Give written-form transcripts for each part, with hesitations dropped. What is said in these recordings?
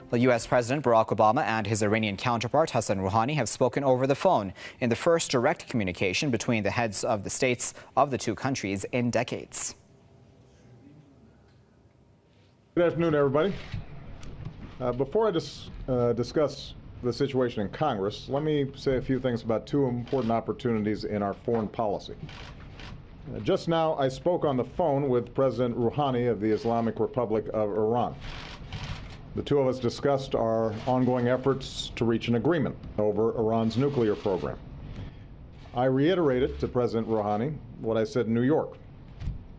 The U.S. President Barack Obama and his Iranian counterpart Hassan Rouhani have spoken over the phone in the first direct communication between the heads of the states of the two countries in decades. Good afternoon, everybody. Before I discuss the situation in Congress, let me say a few things about two important opportunities in our foreign policy. Just now, I spoke on the phone with President Rouhani of the Islamic Republic of Iran. The two of us discussed our ongoing efforts to reach an agreement over Iran's nuclear program. I reiterated to President Rouhani what I said in New York.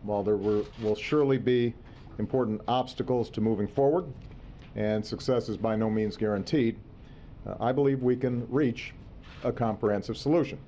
While there will surely be important obstacles to moving forward, and success is by no means guaranteed, I believe we can reach a comprehensive solution.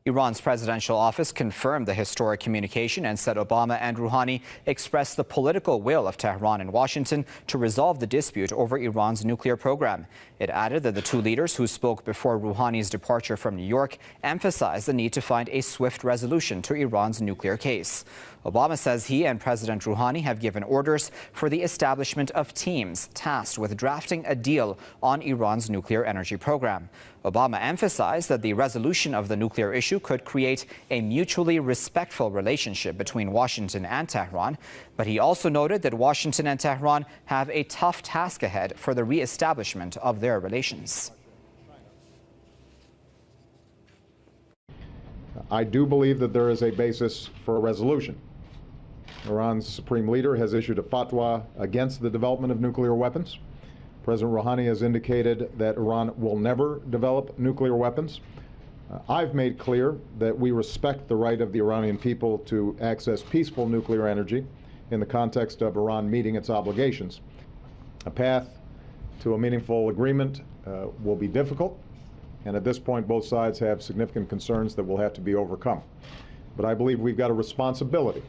Iran's presidential office confirmed the historic communication and said Obama and Rouhani expressed the political will of Tehran and Washington to resolve the dispute over Iran's nuclear program. It added that the two leaders who spoke before Rouhani's departure from New York emphasized the need to find a swift resolution to Iran's nuclear case. Obama says he and President Rouhani have given orders for the establishment of teams tasked with drafting a deal on Iran's nuclear energy program. Obama emphasized that the resolution of the nuclear issue could create a mutually respectful relationship between Washington and Tehran, but he also noted that Washington and Tehran have a tough task ahead for the reestablishment of their relations. I do believe that there is a basis for a resolution. Iran's supreme leader has issued a fatwa against the development of nuclear weapons. President Rouhani has indicated that Iran will never develop nuclear weapons. I've made clear that we respect the right of the Iranian people to access peaceful nuclear energy in the context of Iran meeting its obligations. A path to a meaningful agreement will be difficult, and at this point both sides have significant concerns that will have to be overcome. But I believe we've got a responsibility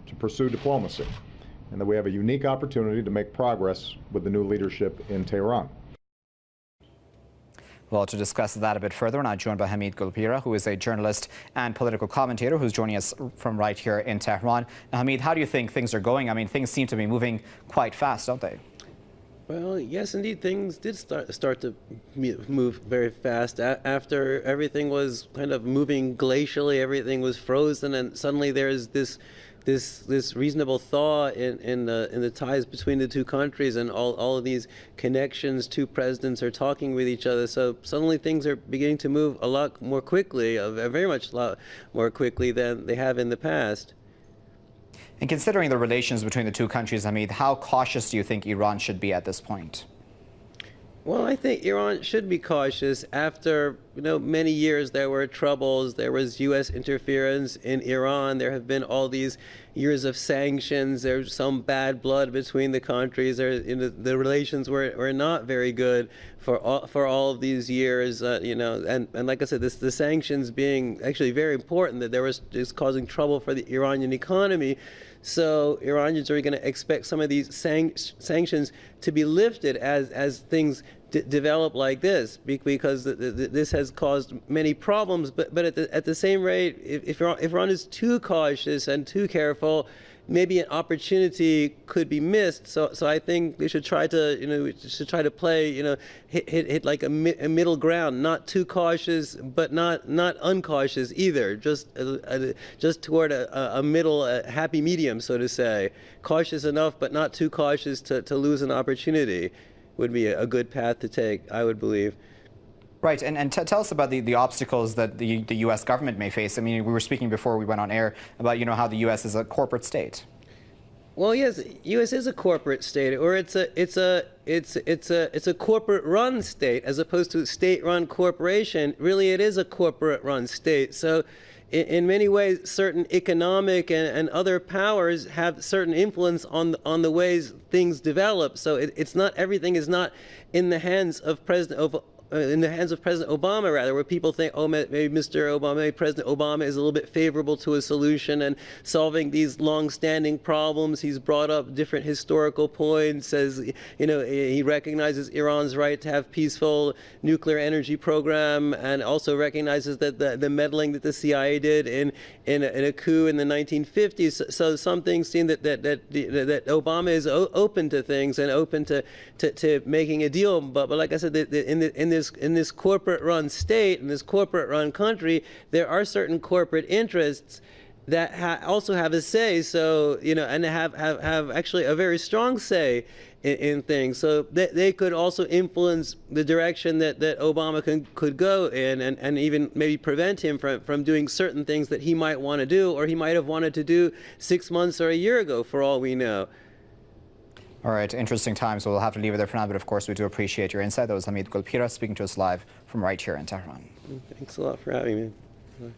to pursue diplomacy, and that we have a unique opportunity to make progress with the new leadership in Tehran. Well, to discuss that a bit further, we're now joined by Hamid Gulpira, who is a journalist and political commentator who's joining us from right here in Tehran. Now, Hamid, how do you think things are going? I mean, things seem to be moving quite fast, don't they? Well, yes, indeed, things did start to move very fast. After everything was kind of moving glacially, everything was frozen, and suddenly there's this reasonable thaw in the ties between the two countries, and all of these connections. Two presidents are talking with each other, so suddenly things are beginning to move a lot more quickly, very much a lot more quickly than they have in the past. And considering the relations between the two countries, Hamid, how cautious do you think Iran should be at this point? Well, I think Iran should be cautious. After many years, there were troubles. There was U.S. interference in Iran. There have been all these years of sanctions. There's some bad blood between the countries. The relations were not very good for all of these years. And like I said, the sanctions being actually very important. That is causing trouble for the Iranian economy. So Iranians are going to expect some of these sanctions to be lifted as things develop like this, because this has caused many problems. But at the same rate, if Iran is too cautious and too careful, maybe an opportunity could be missed. So I think they should try to play, hit like a middle ground, not too cautious, but not uncautious either. Just toward a middle, happy medium, so to say. Cautious enough, but not too cautious to lose an opportunity would be a good path to take, I would believe. Right, and tell us about the obstacles that the U.S. government may face. I mean, we were speaking before we went on air about how the U.S. is a corporate state. Well, yes, U.S. is a corporate state, or it's a corporate-run state as opposed to a state-run corporation. Really, it is a corporate-run state. So, in many ways, certain economic and other powers have certain influence on the ways things develop. So, everything is not in the hands of in the hands of President Obama, rather, where people think, oh, maybe Mr. Obama, maybe President Obama is a little bit favorable to a solution and solving these long-standing problems. He's brought up different historical points, says, he recognizes Iran's right to have peaceful nuclear energy program, and also recognizes that the meddling that the CIA did in a coup in the 1950s. So some things seem that Obama is open to things and open to making a deal. But like I said, in this corporate-run state, in this corporate-run country, there are certain corporate interests that also have a say. So and have actually a very strong say in things. So they could also influence the direction that Obama could go in, and even maybe prevent him from doing certain things that he might want to do, or he might have wanted to do 6 months or a year ago, for all we know. All right, interesting times. So we'll have to leave it there for now, but of course we do appreciate your insight. That was Hamid Gulpira speaking to us live from right here in Tehran. Thanks a lot for having me.